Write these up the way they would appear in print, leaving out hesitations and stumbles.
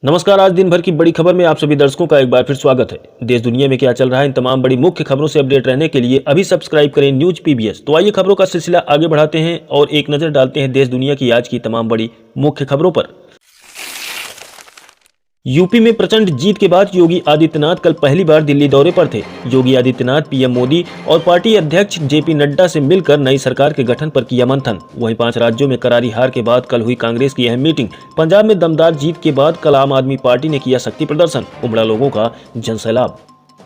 नमस्कार। आज दिन भर की बड़ी खबर में आप सभी दर्शकों का एक बार फिर स्वागत है। देश दुनिया में क्या चल रहा है, इन तमाम बड़ी मुख्य खबरों से अपडेट रहने के लिए अभी सब्सक्राइब करें न्यूज पीबीएस। तो आइए खबरों का सिलसिला आगे बढ़ाते हैं और एक नजर डालते हैं देश दुनिया की आज की तमाम बड़ी मुख्य खबरों पर। यूपी में प्रचंड जीत के बाद योगी आदित्यनाथ कल पहली बार दिल्ली दौरे पर थे। योगी आदित्यनाथ पीएम मोदी और पार्टी अध्यक्ष जेपी नड्डा से मिलकर नई सरकार के गठन पर किया मंथन। वहीं 5 राज्यों में करारी हार के बाद कल हुई कांग्रेस की अहम मीटिंग। पंजाब में दमदार जीत के बाद कल आम आदमी पार्टी ने किया शक्ति प्रदर्शन, उमड़ा लोगों का जनसैलाब।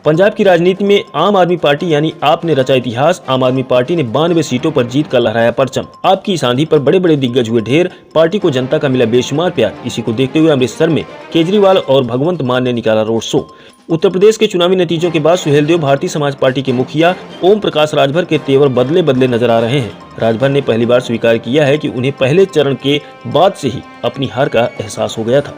पंजाब की राजनीति में आम आदमी पार्टी यानी आप ने रचा इतिहास। आम आदमी पार्टी ने 92 सीटों पर जीत कर लहराया परचम। आपकी इस आंधी पर बड़े बड़े दिग्गज हुए ढेर। पार्टी को जनता का मिला बेशुमार प्यार। इसी को देखते हुए अमृतसर में केजरीवाल और भगवंत मान ने निकाला रोड शो। उत्तर प्रदेश के चुनावी नतीजों के बाद सुहेलदेव भारतीय समाज पार्टी के मुखिया ओम प्रकाश राजभर के तेवर बदले बदले नजर आ रहे हैं। राजभर ने पहली बार स्वीकार किया है कि उन्हें पहले चरण के बाद से ही अपनी हार का एहसास हो गया था।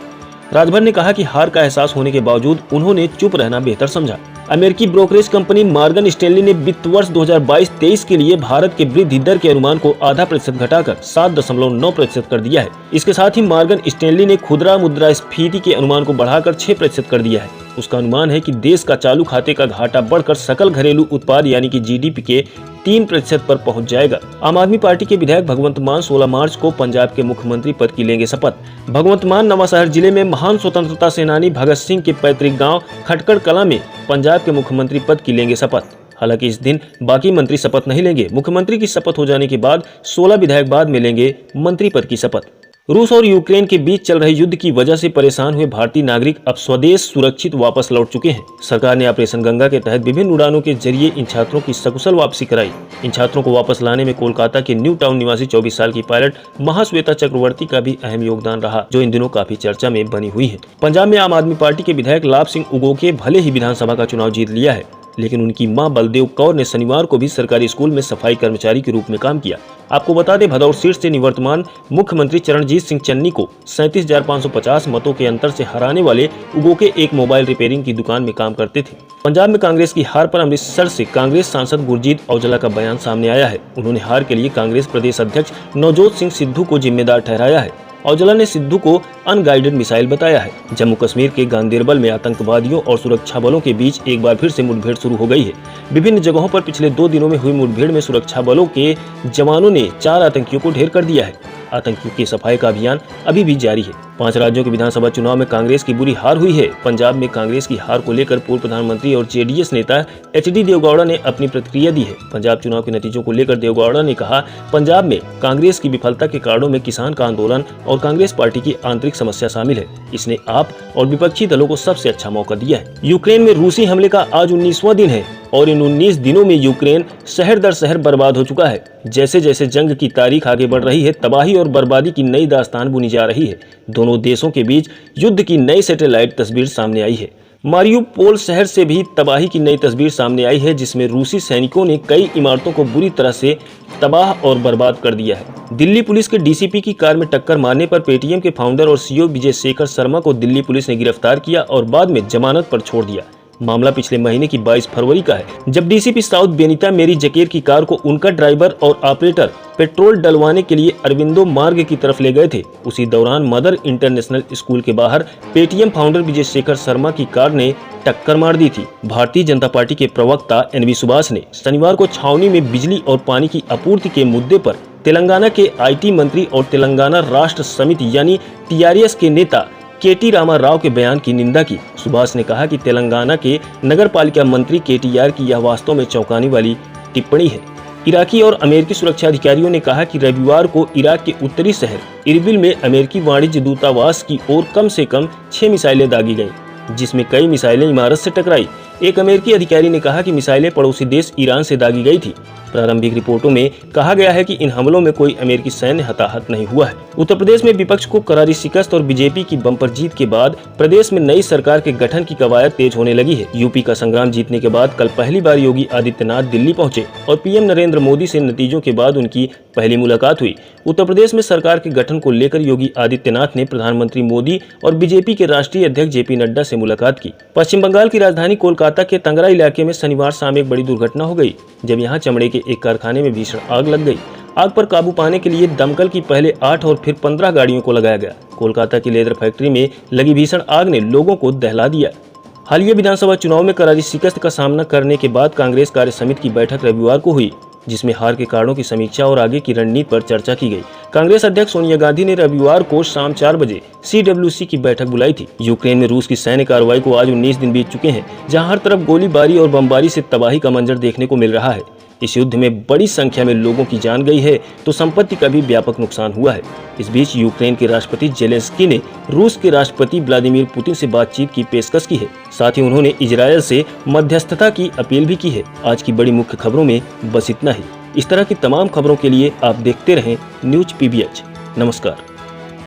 राजभर ने कहा कि हार का एहसास होने के बावजूद उन्होंने चुप रहना बेहतर समझा। अमेरिकी ब्रोकरेज कंपनी मॉर्गन स्टैनली ने वित्त वर्ष 2022-23 के लिए भारत के वृद्धि दर के अनुमान को आधा प्रतिशत घटाकर 7.9% कर दिया है। इसके साथ ही मॉर्गन स्टैनली ने खुदरा मुद्रास्फीति के अनुमान को बढ़ाकर 6% कर दिया है। उसका अनुमान है कि देश का चालू खाते का घाटा बढ़कर सकल घरेलू उत्पाद यानी कि जीडीपी के 3% पर पहुंच जाएगा। आम आदमी पार्टी के विधायक भगवंत मान 16 मार्च को पंजाब के मुख्यमंत्री पद की लेंगे शपथ। भगवंत मान नवांशहर जिले में महान स्वतंत्रता सेनानी भगत सिंह के पैतृक गांव खटकड़ कला में पंजाब के मुख्यमंत्री पद की लेंगे शपथ। हालांकि इस दिन बाकी मंत्री शपथ नहीं लेंगे। मुख्यमंत्री की शपथ हो जाने के बाद 16 विधायक बाद में लेंगे मंत्री पद की शपथ। रूस और यूक्रेन के बीच चल रहे युद्ध की वजह से परेशान हुए भारतीय नागरिक अब स्वदेश सुरक्षित वापस लौट चुके हैं। सरकार ने ऑपरेशन गंगा के तहत विभिन्न उड़ानों के जरिए इन छात्रों की सकुशल वापसी कराई। इन छात्रों को वापस लाने में कोलकाता के न्यू टाउन निवासी 24 साल की पायलट महाश्वेता चक्रवर्ती का भी अहम योगदान रहा, जो इन दिनों काफी चर्चा में बनी हुई है। पंजाब में आम आदमी पार्टी के विधायक लाभ सिंह उगोके भले ही विधानसभा का चुनाव जीत लिया है, लेकिन उनकी मां बलदेव कौर ने शनिवार को भी सरकारी स्कूल में सफाई कर्मचारी के रूप में काम किया। आपको बता दें, भदौर सीट से निवर्तमान मुख्यमंत्री चरणजीत सिंह चन्नी को 37,550 मतों के अंतर से हराने वाले उगोके एक मोबाइल रिपेयरिंग की दुकान में काम करते थे। पंजाब में कांग्रेस की हार पर अमृतसर से कांग्रेस सांसद गुरजीत औजला का बयान सामने आया है। उन्होंने हार के लिए कांग्रेस प्रदेश अध्यक्ष नवजोत सिंह सिद्धू को जिम्मेदार ठहराया है। औजला ने सिद्धू को अनगाइडेड मिसाइल बताया है। जम्मू कश्मीर के गांदेरबल में आतंकवादियों और सुरक्षा बलों के बीच एक बार फिर से मुठभेड़ शुरू हो गई है। विभिन्न जगहों पर पिछले 2 दिनों में हुई मुठभेड़ में सुरक्षा बलों के जवानों ने 4 आतंकियों को ढेर कर दिया है। आतंकियों की सफाई का अभियान अभी भी जारी है। 5 राज्यों के विधानसभा चुनाव में कांग्रेस की बुरी हार हुई है। पंजाब में कांग्रेस की हार को लेकर पूर्व प्रधानमंत्री और जेडीएस नेता एचडी देवगौड़ा ने अपनी प्रतिक्रिया दी है। पंजाब चुनाव के नतीजों को लेकर देवगौड़ा ने कहा, पंजाब में कांग्रेस की विफलता के कारणों में किसान का आंदोलन और कांग्रेस पार्टी की आंतरिक समस्या शामिल है। इसने आप और विपक्षी दलों को सबसे अच्छा मौका दिया है। यूक्रेन में रूसी हमले का आज 19वां दिन है और इन 19 दिनों में यूक्रेन शहर दर शहर बर्बाद हो चुका है। जैसे जैसे जंग की तारीख आगे बढ़ रही है, तबाही और बर्बादी की नई दास्तान बुनी जा रही है। दोनों देशों के बीच युद्ध की नई सैटेलाइट तस्वीर सामने आई है। मारियुपोल शहर से भी तबाही की नई तस्वीर सामने आई है, जिसमें रूसी सैनिकों ने कई इमारतों को बुरी तरह से तबाह और बर्बाद कर दिया है। दिल्ली पुलिस के डीसीपी की कार में टक्कर मारने पर पेटीएम के फाउंडर और सीईओ विजय शेखर शर्मा को दिल्ली पुलिस ने गिरफ्तार किया और बाद में जमानत पर छोड़ दिया। मामला पिछले महीने की 22 फरवरी का है, जब डीसीपी साउथ बेनिता मेरी जकेर की कार को उनका ड्राइवर और ऑपरेटर पेट्रोल डलवाने के लिए अरविंदो मार्ग की तरफ ले गए थे। उसी दौरान मदर इंटरनेशनल स्कूल के बाहर पेटीएम फाउंडर विजय शेखर शर्मा की कार ने टक्कर मार दी थी। भारतीय जनता पार्टी के प्रवक्ता एनवी सुभाष ने शनिवार को छावनी में बिजली और पानी की आपूर्ति के मुद्दे पर तेलंगाना के आईटी मंत्री और तेलंगाना राष्ट्र समिति यानी टीआरएस के नेता केटी रामा राव के बयान की निंदा की। सुभाष ने कहा कि तेलंगाना के नगर पालिका मंत्री केटीआर की यह वास्तव में चौंकाने वाली टिप्पणी है। इराकी और अमेरिकी सुरक्षा अधिकारियों ने कहा कि रविवार को इराक के उत्तरी शहर इरबिल में अमेरिकी वाणिज्य दूतावास की ओर कम से कम 6 मिसाइलें दागी गईं, जिसमें कई मिसाइलें इमारत से टकराई। एक अमेरिकी अधिकारी ने कहा कि मिसाइलें पड़ोसी देश ईरान से दागी गई थी। प्रारंभिक रिपोर्टों में कहा गया है कि इन हमलों में कोई अमेरिकी सैन्य हताहत नहीं हुआ है। उत्तर प्रदेश में विपक्ष को करारी शिकस्त और बीजेपी की बम्पर जीत के बाद प्रदेश में नई सरकार के गठन की कवायद तेज होने लगी है। यूपी का संग्राम जीतने के बाद कल पहली बार योगी आदित्यनाथ दिल्ली पहुंचे और पीएम नरेंद्र मोदी से नतीजों के बाद उनकी पहली मुलाकात हुई। उत्तर प्रदेश में सरकार के गठन को लेकर योगी आदित्यनाथ ने प्रधानमंत्री मोदी और बीजेपी के राष्ट्रीय अध्यक्ष जेपी नड्डा से मुलाकात की। पश्चिम बंगाल की राजधानी कोलकाता के तंगरा इलाके में शनिवार शाम एक बड़ी दुर्घटना हो गई, जब यहां चमड़े के एक कारखाने में भीषण आग लग गई। आग पर काबू पाने के लिए दमकल की पहले 8 और फिर 15 गाड़ियों को लगाया गया। कोलकाता की लेदर फैक्ट्री में लगी भीषण आग ने लोगों को दहला दिया। हालिया विधानसभा चुनाव में करारी शिकस्त का सामना करने के बाद कांग्रेस कार्य समिति की बैठक रविवार को हुई, जिसमें हार के कारणों की समीक्षा और आगे की रणनीति पर चर्चा की गई। कांग्रेस अध्यक्ष सोनिया गांधी ने रविवार को शाम 4 बजे CWC की बैठक बुलाई थी। यूक्रेन में रूस की सैन्य कार्रवाई को आज 19 दिन बीत चुके हैं, जहां हर तरफ गोलीबारी और बमबारी से तबाही का मंजर देखने को मिल रहा है। इस युद्ध में बड़ी संख्या में लोगों की जान गई है तो संपत्ति का भी व्यापक नुकसान हुआ है। इस बीच यूक्रेन के राष्ट्रपति जेलेंस्की ने रूस के राष्ट्रपति व्लादिमीर पुतिन से बातचीत की पेशकश की है। साथ ही उन्होंने इजरायल से मध्यस्थता की अपील भी की है। आज की बड़ी मुख्य खबरों में बस इतना ही। इस तरह की तमाम खबरों के लिए आप देखते रहें न्यूज PBH। नमस्कार।